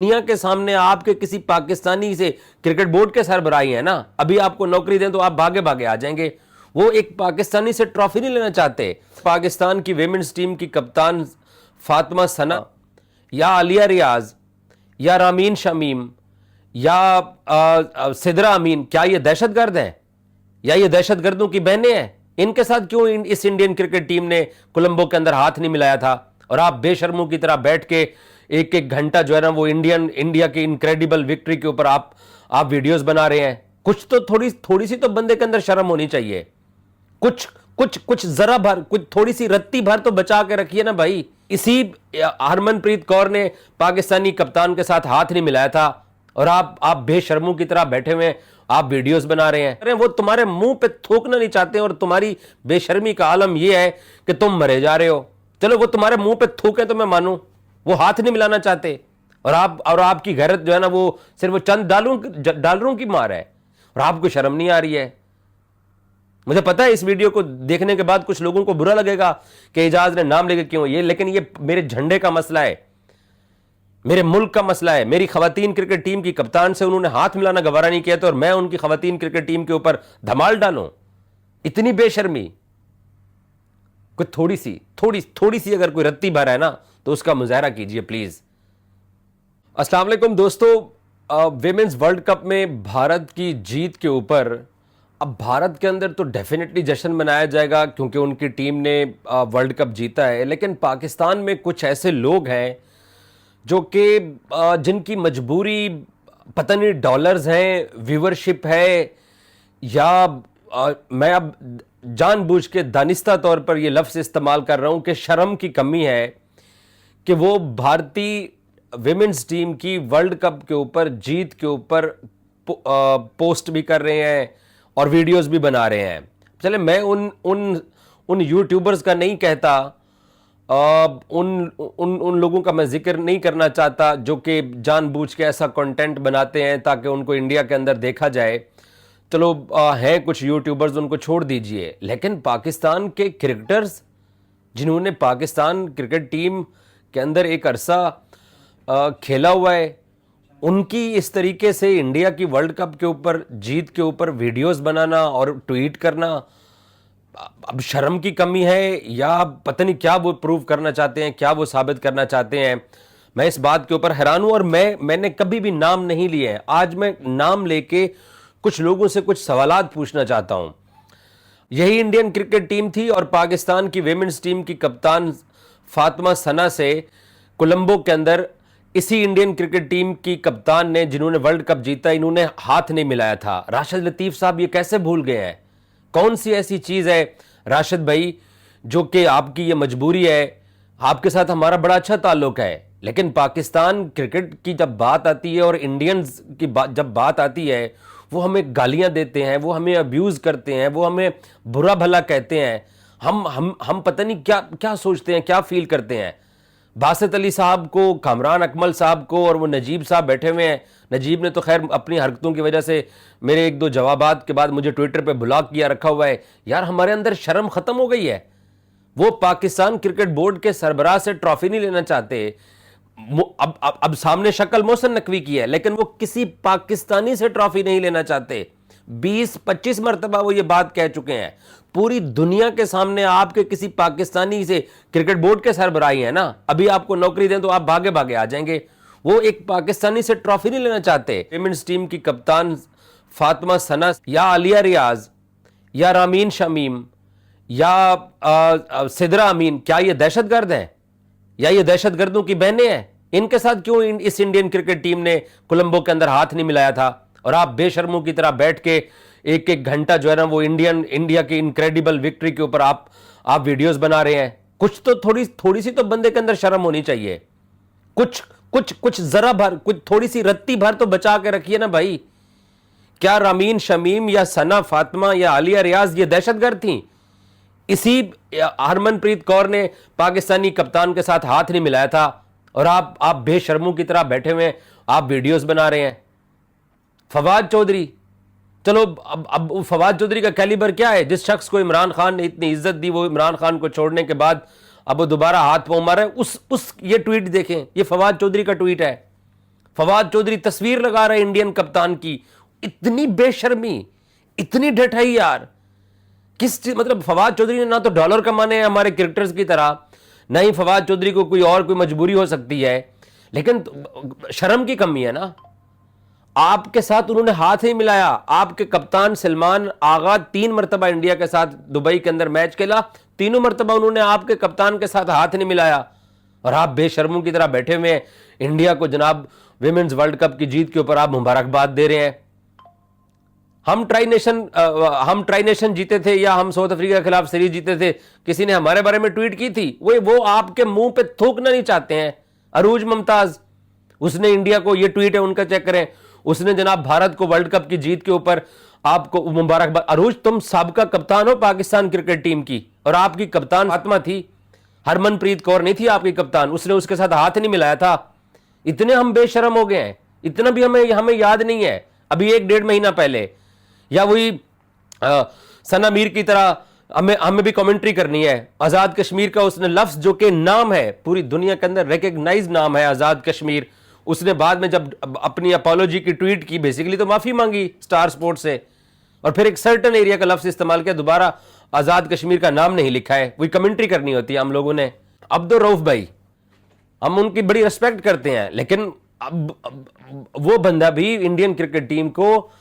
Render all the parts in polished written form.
दुनिया के सामने आपके किसी पाकिस्तानी से क्रिकेट बोर्ड के सरबराही है ना, अभी आपको नौकरी दें तो आप भागे भागे आ जाएंगे। वो एक पाकिस्तानी से ट्रॉफी नहीं लेना चाहते। पाकिस्तान की विमेंस टीम की कप्तान फातिमा सना या आलिया रियाज या रामीन शमीम या सिदरा अमीन, क्या ये दहशतगर्द हैं या ये दहशतगर्दों की बहनें हैं? इनके साथ क्यों इस इंडियन क्रिकेट टीम ने कोलंबो के अंदर हाथ नहीं मिलाया था? और आप बेशर्मों की तरह बैठ के एक एक घंटा जो है ना वो इंडिया की इनक्रेडिबल विक्ट्री के ऊपर आप वीडियोस बना रहे हैं। कुछ तो थोड़ी सी तो बंदे के अंदर शर्म होनी चाहिए। कुछ कुछ कुछ जरा भर, कुछ थोड़ी सी रत्ती भर तो बचा के रखिए ना भाई। इसी हरमनप्रीत कौर ने पाकिस्तानी कप्तान के साथ हाथ नहीं मिलाया था और आप बेशर्मों की तरह बैठे हुए आप वीडियोस बना रहे हैं। अरे वो तुम्हारे मुंह पे थूकना नहीं चाहते और तुम्हारी बेशर्मी का आलम यह है कि तुम मरे जा रहे हो। चलो वो तुम्हारे मुंह पे थूके तो मैं मानूं, वो हाथ नहीं मिलाना चाहते और आपकी गैरत जो है ना वो सिर्फ वो चंद डॉलरों की मार है और आपको शर्म नहीं आ रही है। मुझे पता है इस वीडियो को देखने के बाद कुछ लोगों को बुरा लगेगा कि एजाज ने नाम लेके क्यों ये, लेकिन ये मेरे झंडे का मसला है, मेरे मुल्क का मसला है। मेरी खवातीन क्रिकेट टीम की कप्तान से उन्होंने हाथ मिलाना गवारा नहीं किया तो और मैं उनकी खवातीन क्रिकेट टीम के ऊपर धमाल डालूं? इतनी बेशर्मी! कोई थोड़ी सी अगर कोई रत्ती भर है ना तो उसका मुजाहरा कीजिए प्लीज। अस्सलाम वालेकुम दोस्तों, विमेंस वर्ल्ड कप में भारत की जीत के ऊपर अब भारत के अंदर तो डेफिनेटली जश्न मनाया जाएगा क्योंकि उनकी टीम ने वर्ल्ड कप जीता है, लेकिन पाकिस्तान में कुछ ऐसे लोग हैं जो कि जिनकी मजबूरी पता नहीं डॉलर्स हैं, व्यूवरशिप है या मैं अब जानबूझ के दानिस्ता तौर पर यह लफ्ज़ इस्तेमाल कर रहा हूं कि शर्म की कमी है कि वो भारतीय विमेंस टीम की वर्ल्ड कप के ऊपर जीत के ऊपर पोस्ट भी कर रहे हैं और वीडियोस भी बना रहे हैं। चले मैं उन यूट्यूबर्स का नहीं कहता, उन लोगों का मैं जिक्र नहीं करना चाहता जो कि जानबूझ के ऐसा कंटेंट बनाते हैं ताकि उनको इंडिया के अंदर देखा जाए। चलो हैं कुछ यूट्यूबर्स, उनको छोड़ दीजिए, लेकिन पाकिस्तान के क्रिकेटर्स जिन्होंने पाकिस्तान क्रिकेट टीम के अंदर एक अरसा खेला हुआ है, उनकी इस तरीके से इंडिया की वर्ल्ड कप के ऊपर जीत के ऊपर वीडियोस बनाना और ट्वीट करना, अब शर्म की कमी है या पता नहीं क्या वो प्रूव करना चाहते हैं, क्या वो साबित करना चाहते हैं। मैं इस बात के ऊपर हैरान हूं और मैंने कभी भी नाम नहीं लिए हैं। आज मैं नाम लेके कुछ लोगों से कुछ सवालात पूछना चाहता हूं। यही इंडियन क्रिकेट टीम थी और पाकिस्तान की विमेंस टीम की कप्तान फातिमा सना से कोलंबो के अंदर इसी इंडियन क्रिकेट टीम की कप्तान ने, जिन्होंने वर्ल्ड कप जीता, इन्होंने हाथ नहीं मिलाया था। राशिद लतीफ साहब ये कैसे भूल गए हैं? कौन सी ऐसी चीज है राशिद भाई जो कि आपकी ये मजबूरी है? आपके साथ हमारा बड़ा अच्छा ताल्लुक है, लेकिन पाकिस्तान क्रिकेट की जब बात आती है और इंडियंस की जब बात आती है वो हमें गालियां देते हैं, वो हमें अब्यूज करते हैं, वो हमें बुरा भला कहते हैं। हम पता नहीं क्या क्या सोचते हैं, क्या फील करते हैं। बासित अली साहब को, कामरान अकमल साहब को और वो नजीब साहब बैठे हुए हैं। नजीब ने तो खैर अपनी हरकतों की वजह से मेरे एक दो जवाबात के बाद मुझे ट्विटर पे ब्लॉक किया रखा हुआ है। यार हमारे अंदर शर्म खत्म हो गई है। वो पाकिस्तान क्रिकेट बोर्ड के सरबराह से ट्रॉफी नहीं लेना चाहते। अब सामने शक्ल मोहसिन नकवी की है, लेकिन वो किसी पाकिस्तानी से ट्रॉफी नहीं लेना चाहते। 20-25 मरतबा वो ये बात कह चुके हैं। पूरी दुनिया के सामने आपके किसी पाकिस्तानी से क्रिकेट बोर्ड के सरबराही है ना, अभी आपको नौकरी दें तो आप भागे भागे आ जाएंगे। वो एक पाकिस्तानी से ट्रॉफी नहीं लेना चाहते। विमेंस टीम की कप्तान फातिमा सना या आलिया रियाज या रामीन शमीम या सिदरा अमीन, क्या ये दहशतगर्द हैं या ये दहशतगर्दों की बहनें हैं? इनके साथ क्यों इस इंडियन क्रिकेट टीम ने कोलंबो के अंदर हाथ नहीं मिलाया था और आप बेशर्मों की तरह बैठ के एक एक घंटा जो है ना वो इंडिया की इनक्रेडिबल विक्ट्री के ऊपर आप वीडियोस बना रहे हैं। कुछ तो थोड़ी सी तो बंदे के अंदर शर्म होनी चाहिए। कुछ जरा भर, कुछ थोड़ी सी रत्ती भर तो बचा के रखिए ना भाई। क्या रामीन शमीम या सना फातिमा या आलिया रियाज ये दहशतगर्द थी? इसी हरमनप्रीत कौर ने पाकिस्तानी कप्तान के साथ हाथ नहीं मिलाया था और आप बेशर्मों की तरह बैठे हुए आप वीडियोस बना रहे हैं। फवाद चौधरी, चलो अब फवाद चौधरी का कैलिबर क्या है? जिस शख्स को इमरान खान ने इतनी इज्जत दी, वो इमरान खान को छोड़ने के बाद अब वो दोबारा हाथ पांव मारे। उस ये ट्वीट देखें, ये फवाद चौधरी का ट्वीट है। फवाद चौधरी तस्वीर लगा रहे इंडियन कप्तान की। इतनी बेशर्मी, इतनी ढठाई यार। मतलब फवाद चौधरी ने ना तो डॉलर कमाने हैं हमारे क्रिकेटर्स की तरह, ना ही फवाद चौधरी को कोई मजबूरी हो सकती है, लेकिन शर्म की कमी है ना। आपके साथ उन्होंने हाथ ही मिलाया। आपके कप्तान सलमान आगा 3 मरतबा इंडिया के साथ दुबई के अंदर मैच खेला, तीनों मरतबा उन्होंने आपके कप्तान के साथ हाथ नहीं मिलाया, और आप बेशर्मों की तरह बैठे हुए हैं। इंडिया को जनाब विमेंस वर्ल्ड कप की जीत के ऊपर आप मुबारकबाद दे रहे हैं। हम ट्राई नेशन जीते थे या हम साउथ अफ्रीका के खिलाफ सीरीज जीते थे, किसी ने हमारे बारे में ट्वीट की थी? वो आपके मुंह पे थूकना नहीं चाहते हैं। अरूज मुमताज, उसने इंडिया को, ये ट्वीट है उनका, चेक करें, उसने जनाब भारत को वर्ल्ड कप की जीत के ऊपर आपको मुबारकबाद। अरूज, तुम साबका कप्तान हो पाकिस्तान क्रिकेट टीम की, और आपकी कप्तान फातिमा थी, हरमनप्रीत कौर नहीं थी आपकी कप्तान, उसने उसके साथ हाथ नहीं मिलाया था। इतने हम बेशरम हो गए हैं, इतना भी हमें याद नहीं है। अभी 1-1.5 महीना पहले, या वही सना मीर की तरह हमें भी कमेंट्री करनी है। आजाद कश्मीर का उसने लफ्ज, जो कि नाम है पूरी दुनिया के अंदर रिकॉग्नाइज नाम है आजाद कश्मीर, उसने बाद में जब अपनी अपोलॉजी की ट्वीट की, बेसिकली तो माफी मांगी स्टार स्पोर्ट्स से, और फिर एक सर्टन एरिया का लफ्ज इस्तेमाल किया, दोबारा आजाद कश्मीर का नाम नहीं लिखा है। वही कमेंट्री करनी होती है हम लोगों ने। अब्दुल रऊफ भाई, हम उनकी बड़ी रिस्पेक्ट करते हैं, लेकिन अब वो बंदा भी इंडियन क्रिकेट टीम को,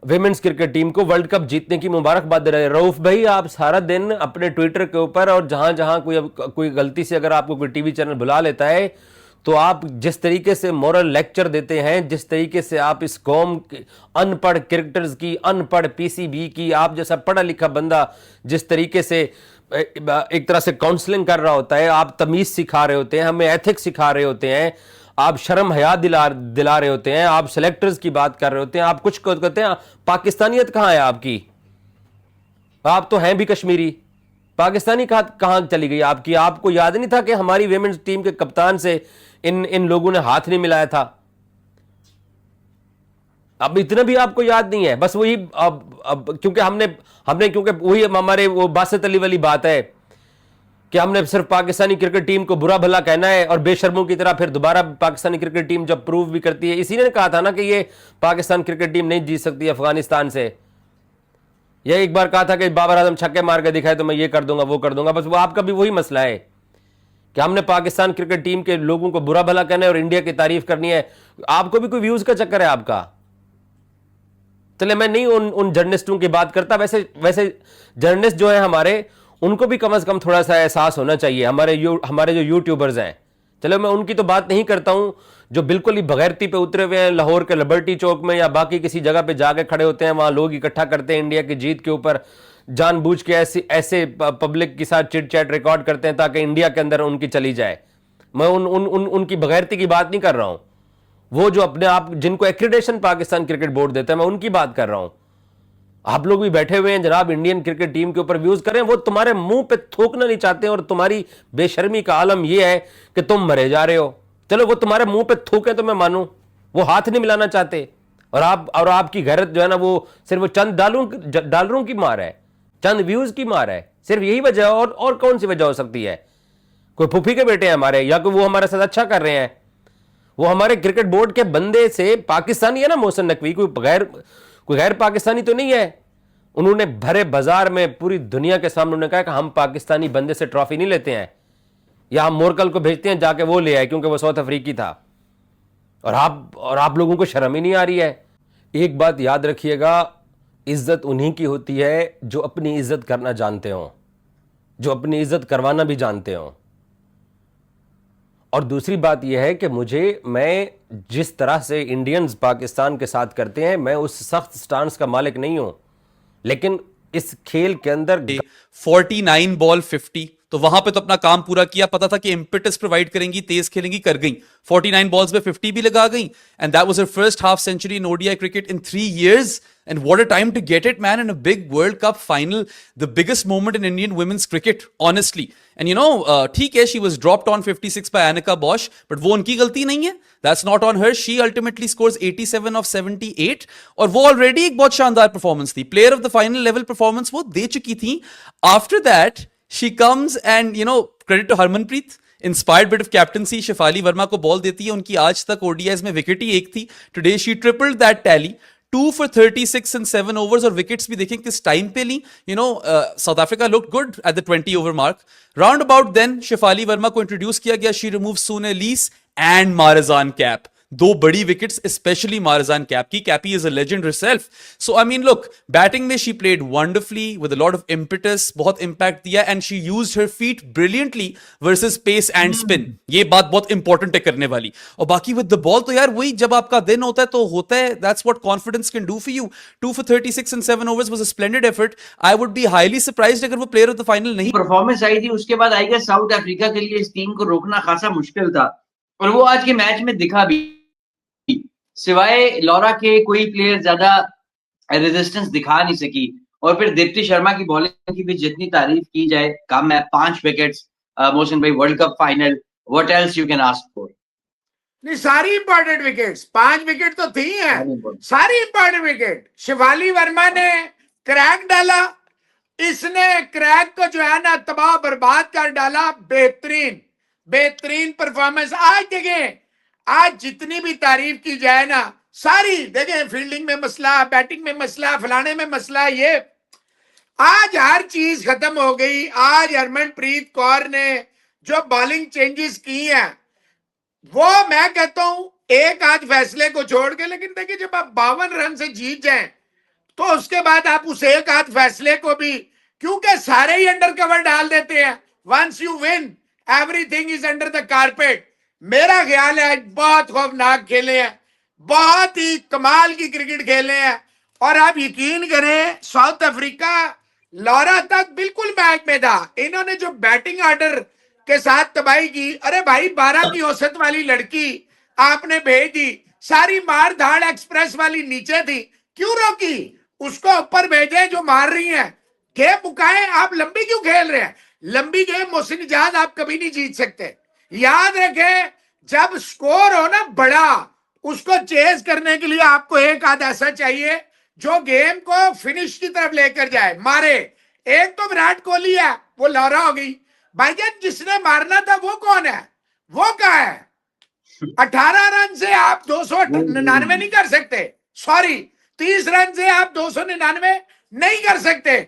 विमेंस क्रिकेट टीम को वर्ल्ड कप जीतने की मुबारकबाद दे रहे हैं। रऊफ भाई, आप सारा दिन अपने ट्विटर के ऊपर और जहां जहां कोई गलती से अगर आपको कोई टीवी चैनल बुला लेता है, तो आप जिस तरीके से मोरल लेक्चर देते हैं, जिस तरीके से आप इस कौम के अनपढ़ क्रिकेटर्स की, अनपढ़ पीसीबी की, आप जैसा पढ़ा लिखा बंदा जिस तरीके से एक तरह से काउंसलिंग कर रहा होता है, आप तमीज सिखा रहे होते हैं, हमें एथिक्स सिखा रहे होते हैं, आप शर्म हया दिला रहे होते हैं, आप सेलेक्टर्स की बात कर रहे होते हैं, आप कुछ कहते हैं। पाकिस्तानियत कहां है आपकी? आप तो हैं भी कश्मीरी, पाकिस्तानी कहां चली गई आपकी? आपको याद नहीं था कि हमारी विमेंस टीम के कप्तान से इन लोगों ने हाथ नहीं मिलाया था? अब इतना भी आपको याद नहीं है? बस वही अब क्योंकि हमने क्योंकि वही हमारे वो बासित अली वाली बात है कि हमने सिर्फ पाकिस्तानी क्रिकेट टीम को बुरा भला कहना है, और बेशर्मों की तरह फिर दोबारा पाकिस्तानी क्रिकेट टीम जब प्रूव भी करती है। इसी ने कहा था ना कि ये पाकिस्तान क्रिकेट टीम नहीं जीत सकती अफगानिस्तान से। यह एक बार कहा था कि बाबर आजम छक्के मार के दिखाए तो मैं ये कर दूंगा, वो कर दूंगा। बस वो आपका भी वही मसला है कि हमने पाकिस्तान क्रिकेट टीम के लोगों को बुरा भला कहना है और इंडिया की तारीफ करनी है। आपको भी कोई व्यूज का चक्कर है आपका? चले, मैं नहीं उन जर्नलिस्टों की बात करता, वैसे जर्नलिस्ट जो है हमारे, उनको भी कम से कम थोड़ा सा एहसास होना चाहिए। हमारे जो यूट्यूबर्स हैं, चलो मैं उनकी तो बात नहीं करता हूं, जो बिल्कुल ही बगैरती पे उतरे हुए हैं, लाहौर के लिबर्टी चौक में या बाकी किसी जगह पे जाके खड़े होते हैं, वहां लोग इकट्ठा करते हैं इंडिया की जीत के ऊपर, जानबूझ के ऐसे पब्लिक के साथ चिट चैट रिकॉर्ड करते हैं ताकि इंडिया के अंदर उनकी चली जाए। मैं उनकी बगैरती की बात नहीं कर रहा हूं। वो जो अपने आप, जिनको एक्रेडिटेशन पाकिस्तान क्रिकेट बोर्ड देता है, मैं उनकी बात कर रहा हूं। आप लोग भी बैठे हुए हैं जनाब, इंडियन क्रिकेट टीम के ऊपर व्यूज करें, वो तुम्हारे मुंह पे थूकना नहीं चाहते, और तुम्हारी बेशर्मी का आलम यह है कि तुम मरे जा रहे हो। चलो, वो तुम्हारे मुंह पे थूके तो मैं मानूं, वो हाथ नहीं मिलाना चाहते, और आपकी गैरत जो है ना, वो सिर्फ वो चंद डॉलरों की मार है, चंद व्यूज की मार है, सिर्फ यही वजह। और कौन सी वजह हो सकती है? कोई फूफी के बेटे हैं हमारे, या कोई वो हमारे साथ अच्छा कर रहे हैं? वो हमारे क्रिकेट बोर्ड के बंदे से पाकिस्तानी है ना, मोहसिन नकवी, कोई गैर पाकिस्तानी तो नहीं है। उन्होंने भरे बाजार में पूरी दुनिया के सामने उन्होंने कहा कि हम पाकिस्तानी बंदे से ट्रॉफी नहीं लेते हैं, या हम मोरकल को भेजते हैं जाके वो ले आए क्योंकि वो साउथ अफ्रीकी था। और आप लोगों को शर्म ही नहीं आ रही है। एक बात याद रखिएगा, इज्जत उन्हीं की होती है जो अपनी इज्जत करना जानते हो, जो अपनी इज्जत करवाना भी जानते हो। और दूसरी बात यह है कि मैं जिस तरह से इंडियंस पाकिस्तान के साथ करते हैं, मैं उस सख्त स्टांस का मालिक नहीं हूं, लेकिन इस खेल के अंदर 49 बॉल 50, तो वहां पे तो अपना काम पूरा किया, पता था कि इम्पिटस प्रोवाइड करेंगी, तेज खेलेंगी, कर गई। 49 बॉल्स में 50 भी लगा गई, and that was her first half century in ODI cricket in 3 years. And what a time to get it, man, in a big World Cup final, the biggest moment in Indian women's cricket, honestly. And you know, ठीक है, she was dropped on 56 by Annika Bosch, but वो उनकी गलती नहीं है. That's not on her. She ultimately scores 87 of 78, और वो already एक बहुत शानदार performance थी. Player of the final level performance वो दे चुकी थी. After that, she comes and, you know, credit to Harmanpreet. Inspired bit of captaincy, Shefali Verma को बॉल देती है, उनकी आज तक ओडीआईज में विकेट ही एक थी, today she tripled that tally, 2 for 36 in 7 overs, और विकेट्स भी देखें किस टाइम पे ली. South Africa looked good at the 20 over mark. Round about then Shefali Verma को इंट्रोड्यूस किया गया, she remove Sune Luus and Marizanne Kapp. दो बड़ी विकेट्स, स्पेशली मारजान कैप की. Kappie is a legend herself. So I mean look, batting में she played wonderfully with a lot of impetus, बहुत impact दिया, and she used her feet brilliantly versus pace and spin. ये बात बहुत important है करने वाली. और बाकी with the ball तो यार वही, जब आपका दिन होता है तो होता है. That's what confidence can do for you. 2 for 36 in 7 overs was a splendid effort. I would be highly surprised अगर वो player of the final नहीं. परफॉर्मेंस आई थी उसके बाद आई गेस साउथ अफ्रीका के लिए इस टीम को रोकना खासा मुश्किल था, और वो आज के मैच में दिखा भी. सिवाय लॉरा के कोई प्लेयर ज्यादा रेजिस्टेंस दिखा नहीं सकी. और फिर दीप्ति शर्मा की बॉलिंग की भी जितनी तारीफ की जाए कम है. 5 विकेट्स, मोहसिन भाई, world cup final, what else you can ask for. नहीं, सारी इंपॉर्टेंट विकेट्स, 5 विकेट तो थी हैं, सारी इंपॉर्टेंट विकेट. शिवाली वर्मा ने क्रैक डाला, इसने क्रैक को जो है ना तबाह बर्बाद कर डाला. बेहतरीन बेहतरीन परफॉर्मेंस. आज देखें, आज जितनी भी तारीफ की जाए ना, सारी देखें, फील्डिंग में मसला, बैटिंग में मसला, फलाने में मसला, ये आज हर चीज खत्म हो गई. आज हरमनप्रीत कौर ने जो बॉलिंग चेंजेस की हैं, वो मैं कहता हूं एक आध फैसले को छोड़ के, लेकिन देखिए जब आप 52 रन से जीत जाएं तो उसके बाद आप उस एक आध फैसले को भी, क्योंकि सारे ही अंडर कवर डाल देते हैं. Once you win everything is under the carpet. मेरा ख्याल है आज बहुत खौफनाक खेले हैं, बहुत ही कमाल की क्रिकेट खेले हैं. और आप यकीन करें, साउथ अफ्रीका लॉरा तक बिल्कुल मैच में था. इन्होंने जो बैटिंग ऑर्डर के साथ तबाही की, अरे भाई 12 की औसत वाली लड़की आपने भेज दी, सारी मार धाड़ एक्सप्रेस वाली नीचे थी, क्यों रोकी? उसको ऊपर भेजे जो मार रही है. गेम मुकाए, आप लंबी क्यों खेल रहे हैं? लंबी गेम मोहसिन इजाज आप कभी नहीं जीत सकते. याद रखें, जब स्कोर हो ना बड़ा, उसको चेज करने के लिए आपको एक आध ऐसा चाहिए जो गेम को फिनिश की तरफ लेकर जाए, मारे. एक तो विराट कोहली है, वो लॉरा हो गई. भाईजान जिसने मारना था वो कौन है? वो कहाँ है? 18 रन से आप 299 नहीं कर सकते. सॉरी, 30 रन से आप 299 नहीं कर सकते.